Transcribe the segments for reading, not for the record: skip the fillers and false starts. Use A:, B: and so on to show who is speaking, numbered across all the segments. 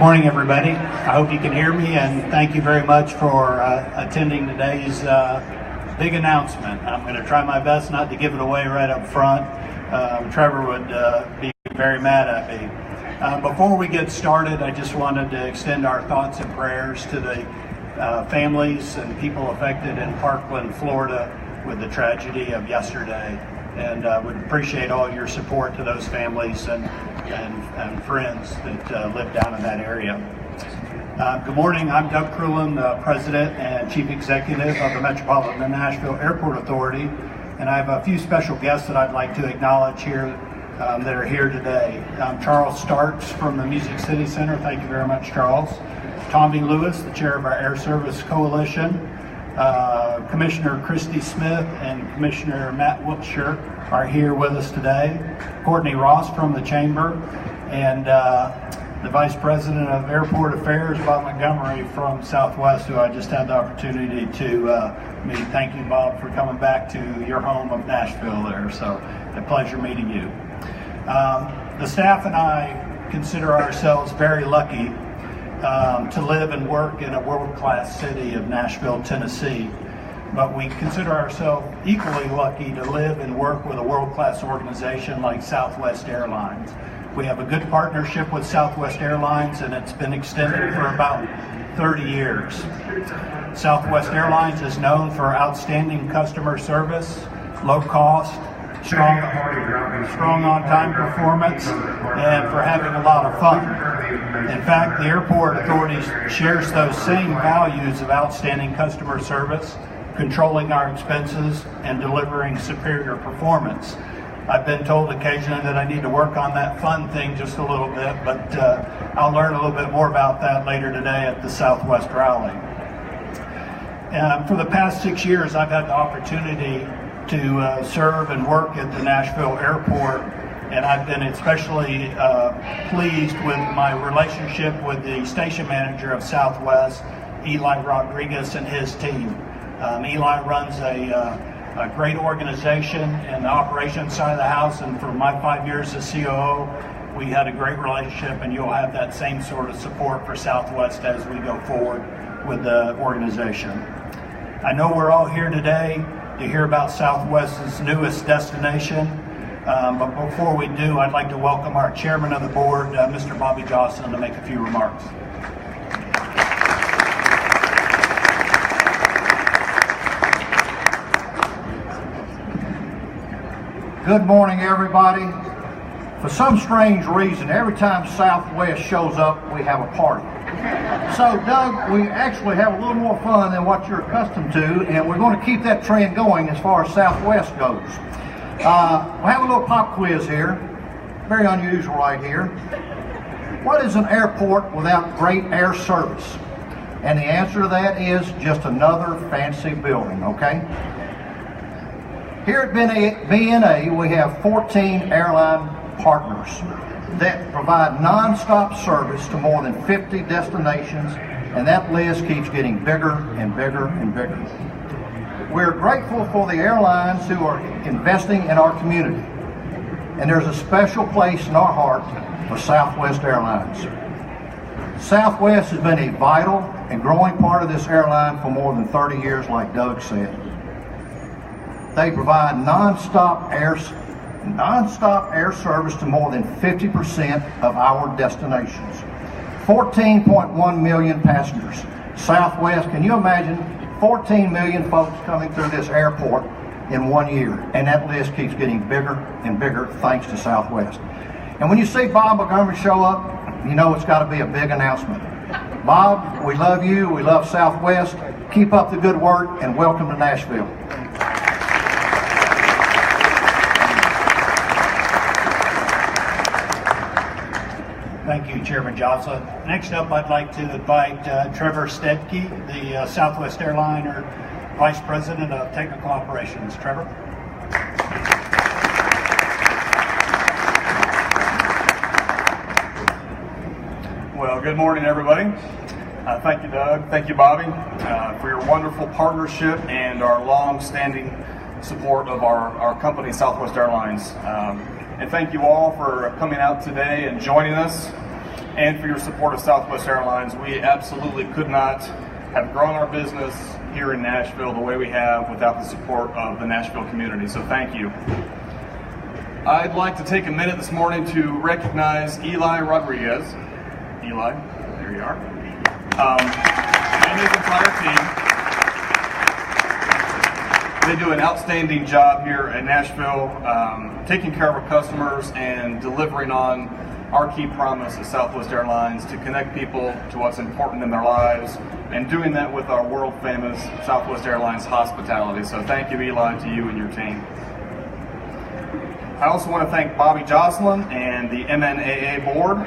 A: morning, everybody. I hope you can hear me, and thank you very much for attending today's big announcement. I'm going to try my best not to give it away right up front. Trevor would be very mad at me. Before we get started, I just wanted to extend our thoughts and prayers to the families and people affected in Parkland, Florida with the tragedy of yesterday, and would appreciate all your support to those families and friends that live down in that area. Good morning, I'm Doug Krulin, the President and Chief Executive of the Metropolitan Nashville Airport Authority, and I have a few special guests that I'd like to acknowledge here that are here today. Charles Starks from the Music City Center, thank you very much, Charles. Tommy Lewis, the Chair of our Air Service Coalition. Commissioner Christy Smith and Commissioner Matt Wiltshire are here with us today. Courtney Ross from the Chamber, and the Vice President of Airport Affairs, Bob Montgomery from Southwest, who I just had the opportunity to meet. Thank you, Bob, for coming back to your home of Nashville there. So, a pleasure meeting you. The staff and I consider ourselves very lucky to live and work in a world-class city of Nashville, Tennessee. But we consider ourselves equally lucky to live and work with a world-class organization like Southwest Airlines. We have a good partnership with Southwest Airlines, and it's been extended for about 30 years. Southwest Airlines is known for outstanding customer service, low cost, strong on-time performance, and for having a lot of fun. In fact, the Airport Authority shares those same values of outstanding customer service, controlling our expenses, and delivering superior performance. I've been told occasionally that I need to work on that fun thing just a little bit, but I'll learn a little bit more about that later today at the Southwest Rally. For the past 6 years, I've had the opportunity to serve and work at the Nashville Airport, and I've been especially pleased with my relationship with the station manager of Southwest, Eli Rodriguez, and his team. Eli runs a great organization in the operations side of the house, and for my 5 years as COO, we had a great relationship, and you'll have that same sort of support for Southwest as we go forward with the organization. I know we're all here today to hear about Southwest's newest destination, but before we do, I'd like to welcome our Chairman of the Board, Mr. Bobby Johnson, to make a few remarks.
B: Good morning, everybody. For some strange reason, every time Southwest shows up, we have a party. So, Doug, we actually have a little more fun than what you're accustomed to, and we're going to keep that trend going as far as Southwest goes. We'll have a little pop quiz here. Very unusual right here. What is an airport without great air service? And the answer to that is just another fancy building, okay? Here at BNA, we have 14 airline partners that provide non-stop service to more than 50 destinations, and that list keeps getting bigger and bigger and bigger. We're grateful for the airlines who are investing in our community, and there's a special place in our heart for Southwest Airlines. Southwest has been a vital and growing part of this airline for more than 30 years, like Doug said. They provide non-stop air service to more than 50% of our destinations. 14.1 million passengers. Southwest, can you imagine 14 million folks coming through this airport in 1 year? And that list keeps getting bigger and bigger thanks to Southwest. And when you see Bob Montgomery show up, you know it's got to be a big announcement. Bob, we love you. We love Southwest. Keep up the good work, and welcome to Nashville.
A: Thank you, Chairman Johnson. Next up, I'd like to invite Trevorstedte, the Southwest Airliner Vice President of Technical Operations. Trevor.
C: Well, good morning, everybody. Thank you, Doug. Thank you, Bobby, for your wonderful partnership and our long-standing support of our company, Southwest Airlines. And thank you all for coming out today and joining us. and for your support of Southwest Airlines. We absolutely could not have grown our business here in Nashville the way we have without the support of the Nashville community, so thank you. I'd like to take a minute this morning to recognize Eli Rodriguez. Eli, there you are. And his entire team. They do an outstanding job here at Nashville, taking care of our customers and delivering on our key promise at Southwest Airlines to connect people to what's important in their lives, and doing that with our world-famous Southwest Airlines hospitality. So thank you, Eli, to you and your team. I also want to thank Bobby Jocelyn and the MNAA board,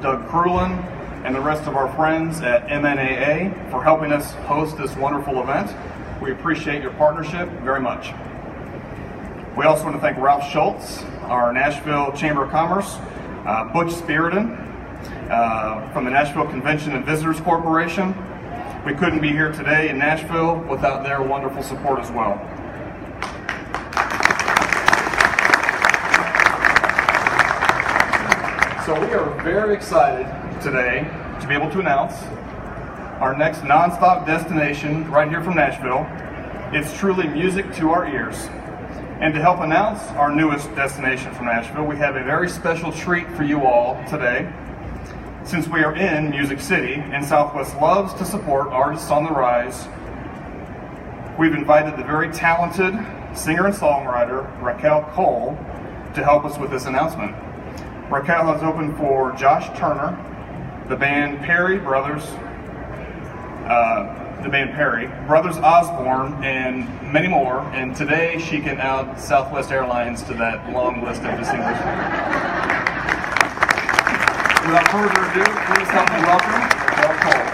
C: Doug Krulin, and the rest of our friends at MNAA for helping us host this wonderful event. We appreciate your partnership very much. We also want to thank Ralph Schultz, our Nashville Chamber of Commerce, Butch Spiriton from the Nashville Convention and Visitors Corporation. We couldn't be here today in Nashville without their wonderful support as well. So we are very excited today to be able to announce our next nonstop destination right here from Nashville. It's truly music to our ears. And to help announce our newest destination from Nashville, we have a very special treat for you all today. Since we are in Music City and Southwest loves to support artists on the rise, we've invited the very talented singer and songwriter Raquel Cole to help us with this announcement. Raquel has opened for Josh Turner, the band Perry, Brothers Osborne, and many more. And today she can add Southwest Airlines to that long list of distinguished. Without further ado, please help me welcome Raquel Cole.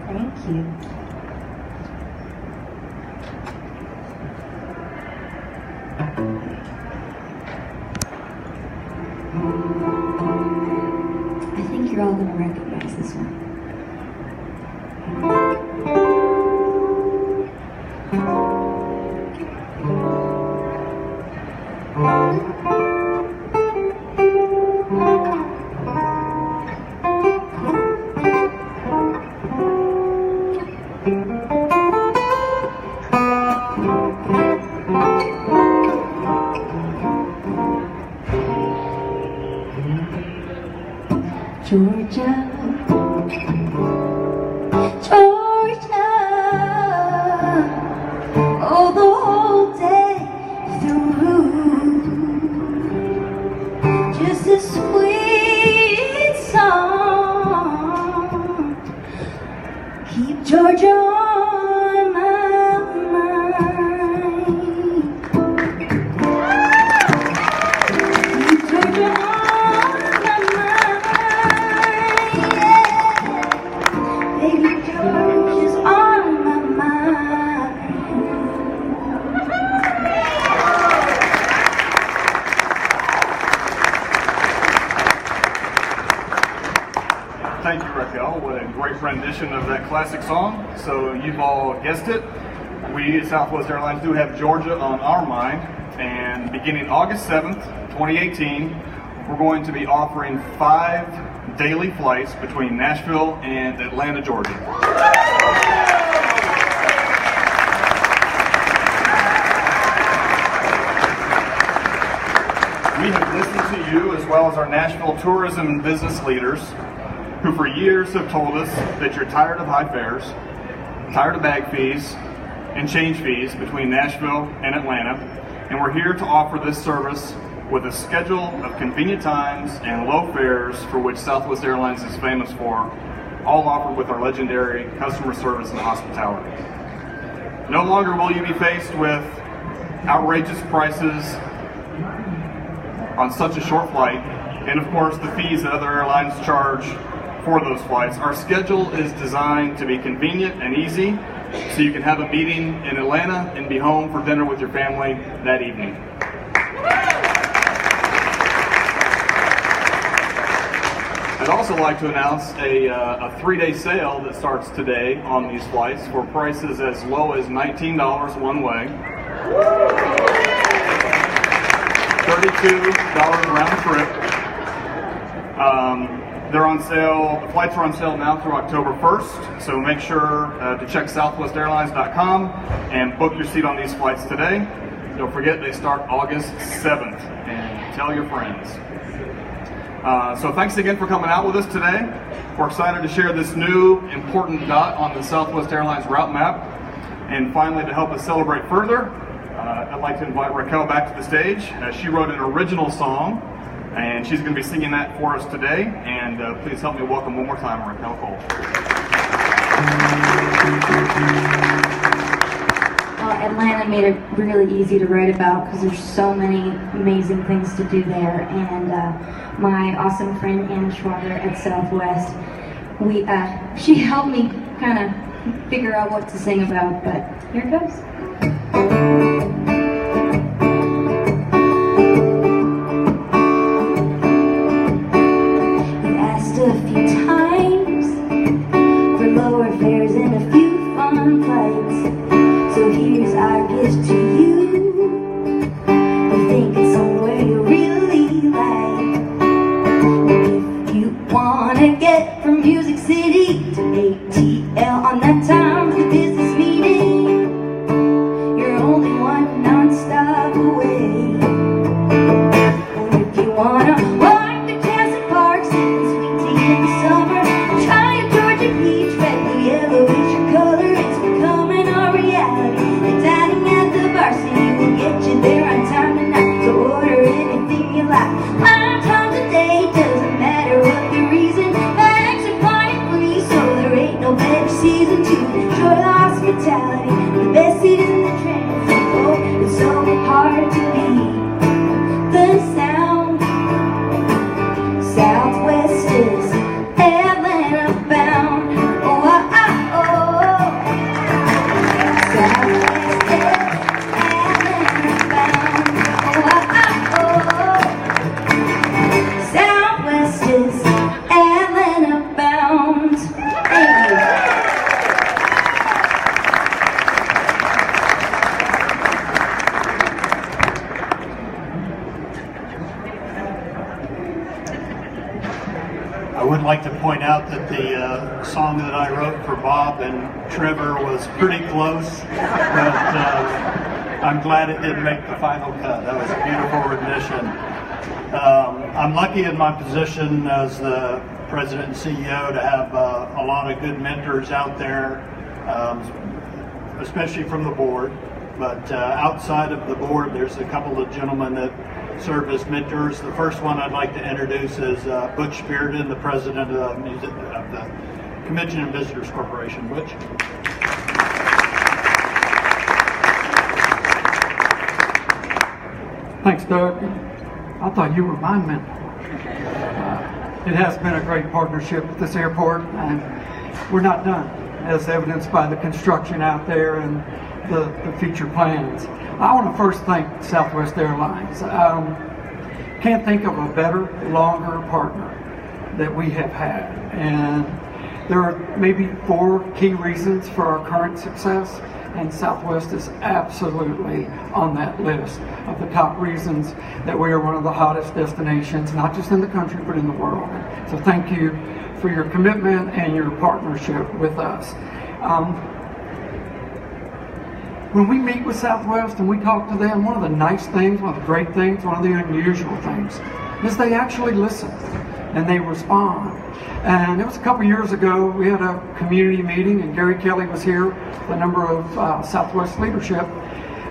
D: Thank you. I think you're all going to recognize this one. Georgia, Georgia, oh, the whole day through, just a sweet song, keep Georgia on my mind, keep Georgia on.
C: Thank you, Raquel. What a great rendition of that classic song. So you've all guessed it. We at Southwest Airlines do have Georgia on our mind. And beginning August 7th, 2018, we're going to be offering 5 daily flights between Nashville and Atlanta, Georgia. We have listened to you as well as our Nashville tourism and business leaders who for years have told us that you're tired of high fares, tired of bag fees and change fees between Nashville and Atlanta, and we're here to offer this service with a schedule of convenient times and low fares for which Southwest Airlines is famous for, all offered with our legendary customer service and hospitality. No longer will you be faced with outrageous prices on such a short flight, and of course the fees that other airlines charge for those flights. Our schedule is designed to be convenient and easy, so you can have a meeting in Atlanta and be home for dinner with your family that evening. I'd also like to announce a 3-day sale that starts today on these flights for prices as low as $19 one way, $39 $32 round trip. They're on sale, the flights are on sale now through October 1st, so make sure to check southwestairlines.com and book your seat on these flights today. Don't forget, they start August 7th, and tell your friends. So thanks again for coming out with us today. We're excited to share this new important dot on the Southwest Airlines route map. And finally, to help us celebrate further, I'd like to invite Raquel back to the stage. She wrote an original song, and she's going to be singing that for us today. And please help me welcome one more time Raquel Cole.
E: Atlanta made it really easy to write about because there's so many amazing things to do there. And my awesome friend Anna Schwager at Southwest, she helped me kind of figure out what to sing about, but here it goes. You asked a few times for lower fares and a few fun flights, so here's our gift to you. We think it's somewhere you really like. If you wanna get from Music City to ATL on that time for the business meeting, you're only one non-stop away. And if you wanna walk the Castle Park, sit in sweet tea in the summer, try a Georgia peach, red, blue, yellow is your color, it's becoming a reality. The dining at the varsity will get you there on time tonight, so order anything you like. 5 times a day, doesn't matter what the reason, bags are flying free, so there ain't no better season to enjoy the hospitality. The best seat in the train, oh, it's so hard to beat the sound. Southwest is Atlanta bound. Oh, oh, oh, oh. Southwest is Atlanta bound. Oh, oh, oh. Southwest is Atlanta bound. Thank you.
A: I would like to point out that the song that I wrote for Bob and Trevor was pretty close, but I'm glad it didn't make the final cut. That was a beautiful rendition. I'm lucky in my position as the president and CEO to have a lot of good mentors out there, especially from the board. But outside of the board, there's a couple of gentlemen that serve as mentors. The first one I'd like to introduce is Butch Spearden, the president of the Convention and Visitors Corporation. Butch.
F: Thanks, Doug. I thought you were my mentor. It has been a great partnership with this airport, and we're not done, as evidenced by the construction out there and the future plans. I want to first thank Southwest Airlines. Can't think of a better, longer partner that we have had. And there are maybe 4 key reasons for our current success, and Southwest is absolutely on that list of the top reasons that we are one of the hottest destinations, not just in the country, but in the world. So thank you for your commitment and your partnership with us. When we meet with Southwest and we talk to them, one of the nice things, one of the great things, one of the unusual things is they actually listen and they respond. And it was a couple years ago, we had a community meeting and Gary Kelly was here, a number of Southwest leadership,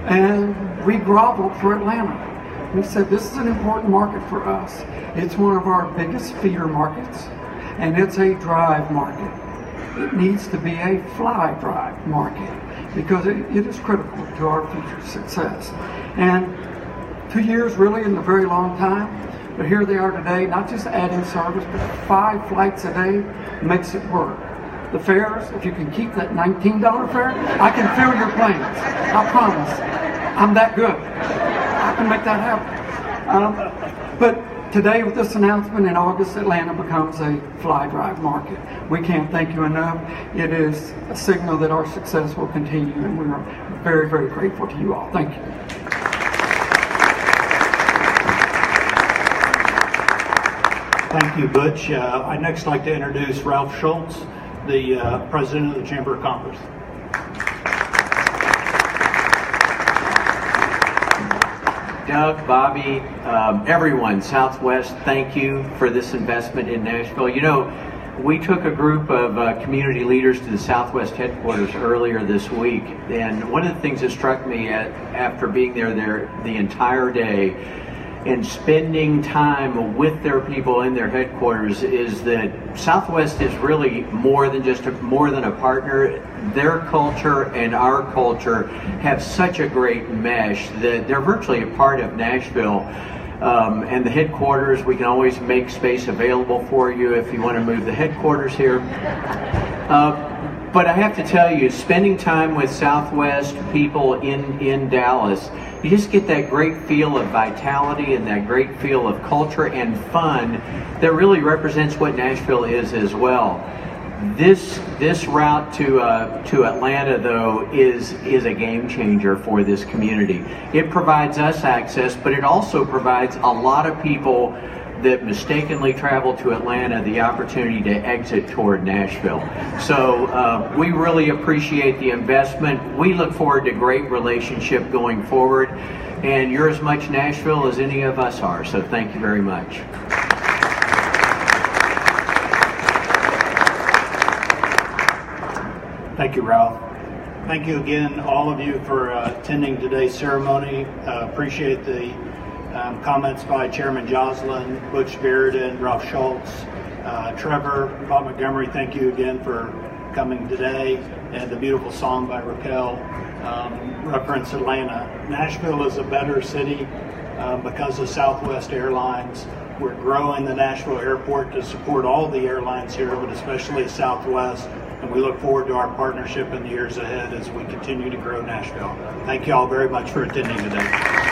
F: and we groveled for Atlanta. We said, this is an important market for us. It's one of our biggest feeder markets, and it's a drive market. It needs to be a fly drive market, because it is critical to our future success. And 2 years really isn't a very long time, but here they are today, not just adding service, but 5 flights a day makes it work. The fares, if you can keep that $19 fare, I can fill your planes. I promise. I'm that good. I can make that happen. But today with this announcement, in August, Atlanta becomes a fly drive market. We can't thank you enough. It is a signal that our success will continue, and we are very, very grateful to you all. Thank you.
A: Thank you, Butch. I'd next like to introduce Ralph Schultz, the President of the Chamber of Commerce.
G: Doug, Bobby, everyone, Southwest, thank you for this investment in Nashville. You know, we took a group of community leaders to the Southwest headquarters earlier this week, and one of the things that struck me after being there the entire day and spending time with their people in their headquarters is that Southwest is really more than a partner. Their culture and our culture have such a great mesh that they're virtually a part of Nashville. And the headquarters, we can always make space available for you if you want to move the headquarters here. But I have to tell you, spending time with Southwest people in Dallas, you just get that great feel of vitality and that great feel of culture and fun that really represents what Nashville is as well. This route to Atlanta, though, is a game changer for this community. It provides us access, but it also provides a lot of people that mistakenly travel to Atlanta the opportunity to exit toward Nashville. So we really appreciate the investment. We look forward to great relationship going forward, and you're as much Nashville as any of us are, so thank you very much.
A: Thank you, Ralph. Thank you again, all of you, for attending today's ceremony. Appreciate the comments by Chairman Joslin, Butch Bearden, Ralph Schultz, Trevor, Bob Montgomery. Thank you again for coming today, and the beautiful song by Raquel reference Atlanta. Nashville is a better city because of Southwest Airlines. We're growing the Nashville airport to support all the airlines here, but especially Southwest. And we look forward to our partnership in the years ahead as we continue to grow Nashville. Thank you all very much for attending today.